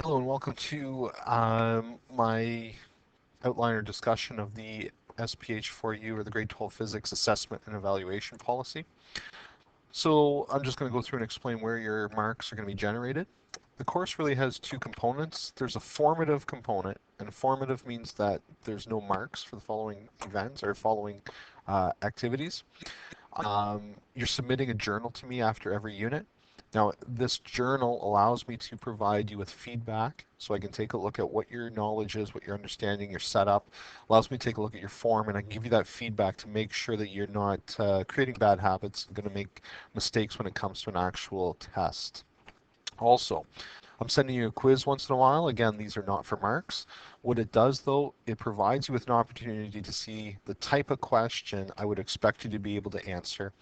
Hello and welcome to my outline or discussion of the SPH4U, or the Grade 12 Physics Assessment and Evaluation Policy. So I'm just going to go through and explain where your marks are going to be generated. The course really has two components. There's a formative component, and formative means that there's no marks for the following events or following activities. You're submitting a journal to me after every unit. Now, this journal allows me to provide you with feedback, so I can take a look at what your knowledge is, what your understanding, your setup. Allows me to take a look at your form, and I can give you that feedback to make sure that you're not creating bad habits and going to make mistakes when it comes to an actual test. Also, I'm sending you a quiz once in a while. Again, these are not for marks. What it does, though, it provides you with an opportunity to see the type of question I would expect you to be able to answer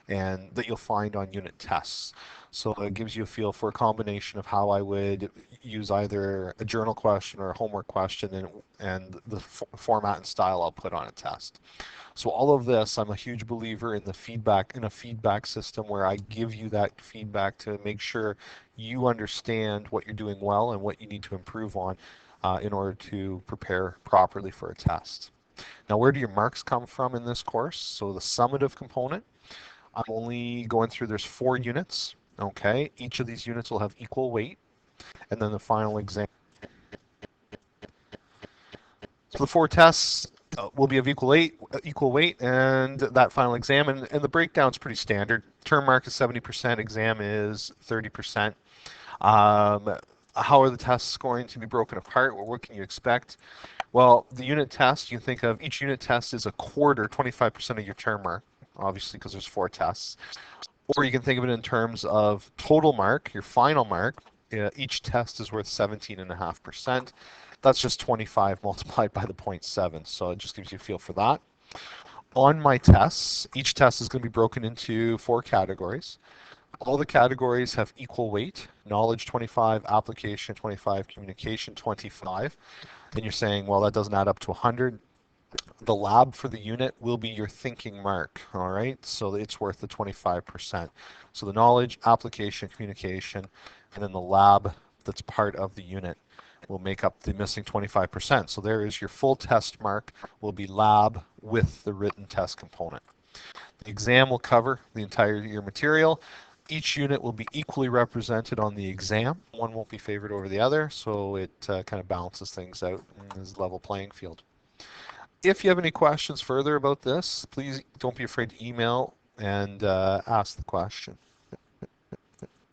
and that you'll find on unit tests. So it gives you a feel for a combination of how I would use either a journal question or a homework question, and the format and style I'll put on a test. So all of this, I'm a huge believer in a feedback system where I give you that feedback to make sure you understand what you're doing well and what you need to improve on in order to prepare properly for a test. Now, where do your marks come from in this course? So the summative component, I'm only going through, there's 4 units, okay? Each of these units will have equal weight, and then the final exam. So the 4 tests will be of equal weight, and that final exam, and the breakdown's pretty standard. Term mark is 70%, exam is 30%. How are the tests going to be broken apart? Well, what can you expect? Well, the unit test, you can think of each unit test is a quarter, 25% of your term mark, obviously, because there's 4 tests. Or you can think of it in terms of total mark, your final mark. Each test is worth 17.5%. That's just 25 multiplied by the 0.7, so it just gives you a feel for that. On my tests, each test is going to be broken into 4 categories. All the categories have equal weight: knowledge 25, application 25, communication 25. Then you're saying, well, that doesn't add up to 100. The lab for the unit will be your thinking mark, all right? So it's worth the 25%. So the knowledge, application, communication, and then the lab that's part of the unit will make up the missing 25%. So there is your full test mark, will be lab with the written test component. The exam will cover the entire year material. Each unit will be equally represented on the exam. One won't be favored over the other, so it kind of balances things out and is a level playing field. If you have any questions further about this, please don't be afraid to email and ask the question.